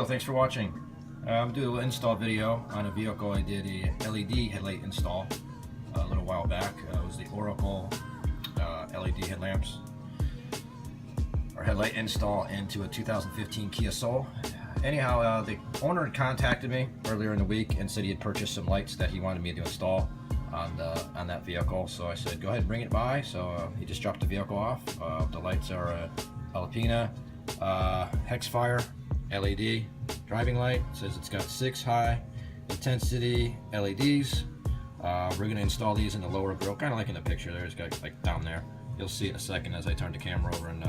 Hello, thanks for watching. I'm doing a little install video on a vehicle. I did a LED headlight install a little while back. It was the Oracle LED headlamps, or headlight install into a 2015 Kia Soul. Anyhow, the owner had contacted me earlier in the week and said he had purchased some lights that he wanted me to install on that vehicle. So I said, go ahead and bring it by. So he just dropped the vehicle off. The lights are a Alpena Hexfire LED driving light. It says it's got 6 high intensity LEDs. We're going to install these in the lower grille, kind of like in the picture there. It's got like down there. You'll see in a second as I turn the camera over and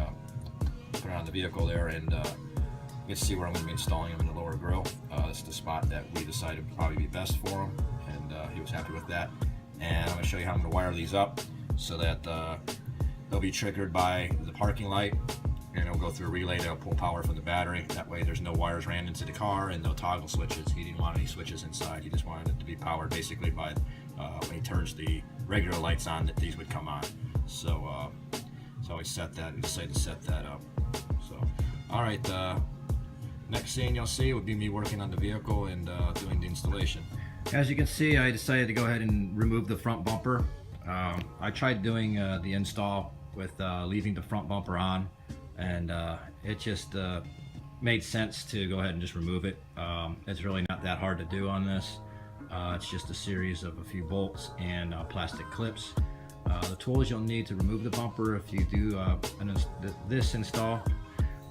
put it on the vehicle there, and you can see where I'm going to be installing them in the lower grille. That's the spot that we decided would probably be best for him, and he was happy with that. And I'm going to show you how I'm going to wire these up so that they'll be triggered by the parking light, and it'll go through a relay that'll pull power from the battery. That way there's no wires ran into the car and no toggle switches. He didn't want any switches inside. He just wanted it to be powered basically by when he turns the regular lights on, that these would come on. So we decided to set that up. So alright, next scene you'll see will be me working on the vehicle and doing the installation. As you can see, I decided to go ahead and remove the front bumper. I tried doing the install with leaving the front bumper on, and it just made sense to go ahead and just remove it. It's really not that hard to do on this. It's just a series of a few bolts and plastic clips. The tools you'll need to remove the bumper if you do this install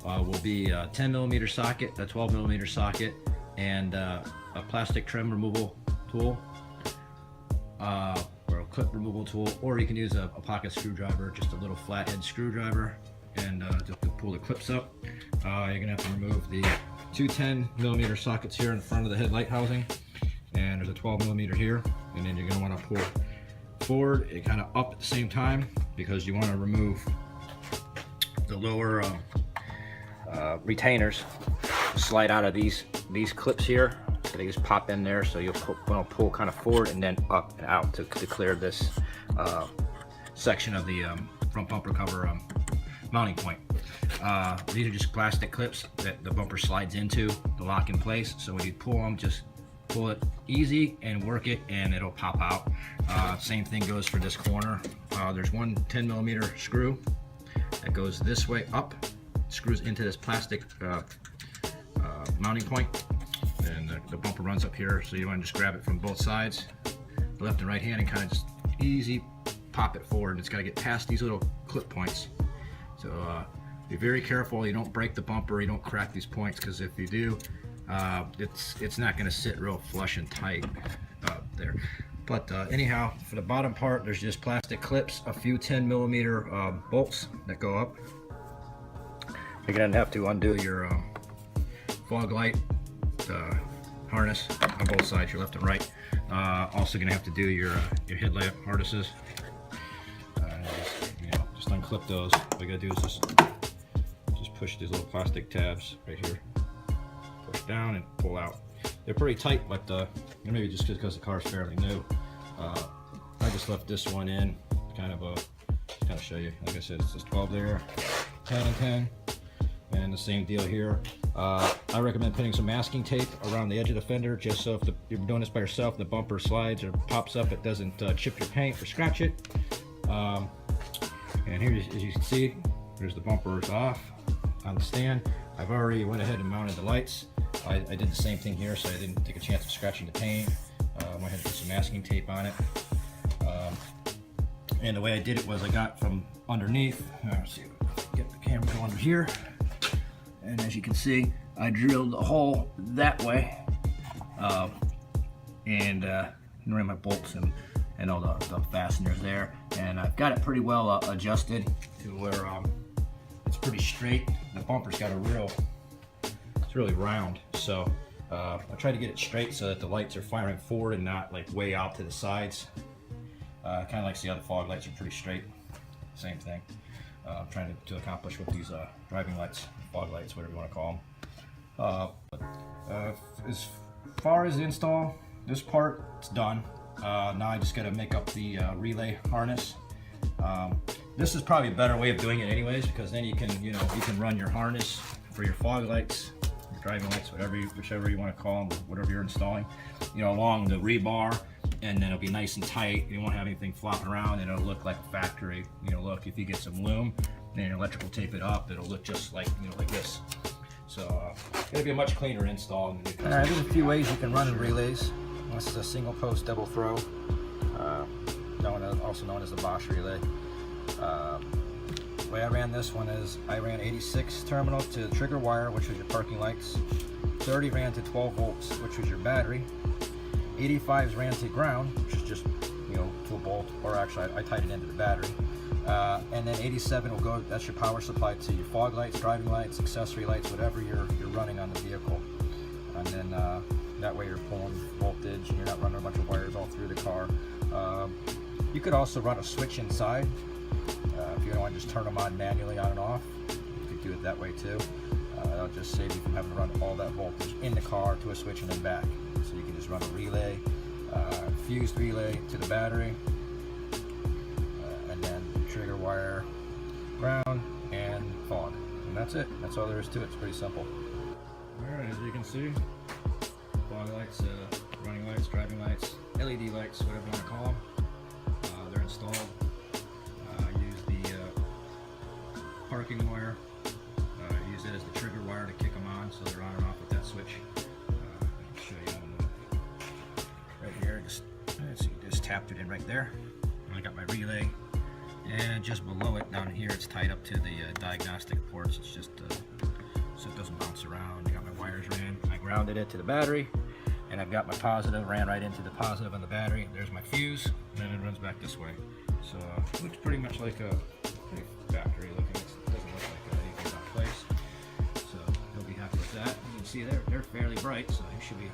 will be a 10mm socket, a 12mm socket, and a plastic trim removal tool, or a clip removal tool, or you can use a pocket screwdriver, just a little flathead screwdriver, and just to pull the clips up. You're gonna have to remove the two 10mm sockets here in the front of the headlight housing, and there's a 12mm here, and then you're gonna want to pull forward and kind of up at the same time, because you want to remove the lower retainers slide out of these clips here, so they just pop in there. So you'll pull kind of forward and then up and out to clear this section of the front bumper cover mounting point. These are just plastic clips that the bumper slides into to lock in place. So when you pull them, just pull it easy and work it, and it'll pop out. Same thing goes for this corner. There's one 10mm screw that goes this way up, screws into this plastic mounting point, and the bumper runs up here. So you want to just grab it from both sides, the left and right hand, and kind of just easy pop it forward. And it's got to get past these little clip points. So be very careful you don't break the bumper, you don't crack these points, because if you do, it's not going to sit real flush and tight there. But anyhow, for the bottom part, there's just plastic clips, a few 10mm bolts that go up. You're going to have to undo your fog light harness on both sides, your left and right. Also going to have to do your headlight harnesses. Just unclip those. All you got to do is just push these little plastic tabs right here. Push down and pull out. They're pretty tight, but maybe just because the car is fairly new. I just left this one in, kind of show you. Like I said, it's just 12 there, 10 and 10, and the same deal here. I recommend putting some masking tape around the edge of the fender, just so if you're doing this by yourself, the bumper slides or pops up, it doesn't chip your paint or scratch it. And here, as you can see, there's the bumpers off on the stand. I've already went ahead and mounted the lights. I did the same thing here, so I didn't take a chance of scratching the paint. I went ahead and put some masking tape on it. And the way I did it was I got from underneath, let's see, get the camera go under here, and as you can see, I drilled a hole that way, and ran my bolts and all the fasteners there, and I've got it pretty well adjusted to where it's pretty straight. The bumper's got it's really round, so I try to get it straight so that the lights are firing forward and not like way out to the sides. Kind of like the other fog lights are pretty straight. Same thing. I'm trying to accomplish with these driving lights, fog lights, whatever you want to call them. As far as the install, this part is done. Now I just got to make up the relay harness. This is probably a better way of doing it anyways, because then you can run your harness for your fog lights, driving lights, whichever you want to call them, whatever you're installing, you know, along the rebar, and then it'll be nice and tight. You won't have anything flopping around, and it'll look like a factory. You know, look, if you get some loom, then your electrical tape it up, it'll look just like, you know, like this. So it'll be a much cleaner install. Alright, there's a few ways you can run in relays. This is a single post double throw, also known as the Bosch relay. The way I ran this one is I ran 86 terminal to the trigger wire, which was your parking lights. 30 ran to 12 volts, which was your battery. 85s ran to ground, which is just, you know, to a bolt, or actually I tied it into the battery. And then 87 will go, that's your power supply to your fog lights, driving lights, accessory lights, whatever you're running on the vehicle. And then that way you're pulling voltage and you're not running a bunch of wires all through the car. You could also run a switch inside. If you don't want to just turn them on manually on and off, you could do it that way too. That'll just save you from having to run all that voltage in the car to a switch and then back. So you can just run a relay, fused relay to the battery, and then trigger wire, ground, and fog. And that's it. That's all there is to it. It's pretty simple. Alright, as you can see, fog lights, running lights, driving lights, LED lights, whatever you want to call them. They're installed. Use the parking wire. Use it as the trigger wire to kick them on, so they're on and off with that switch. I'll show you right here. Just tapped it in right there. And I got my relay, and just below it down here, it's tied up to the diagnostic ports. It's just so it doesn't bounce around. I got my wires ran. I grounded it to the battery, and I've got my positive ran right into the positive on the battery. There's my fuse, and then it runs back this way. So it looks pretty much like a factory looking. It doesn't look like anything's out of place. So you'll be happy with that. You can see they're fairly bright, so you should be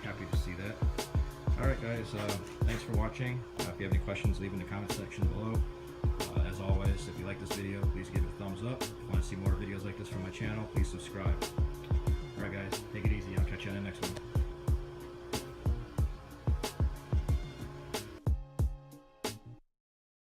happy to see that. Alright guys, thanks for watching. If you have any questions, leave in the comment section below. As always, if you like this video, please give it a thumbs up. If you want to see more videos like this from my channel, please subscribe.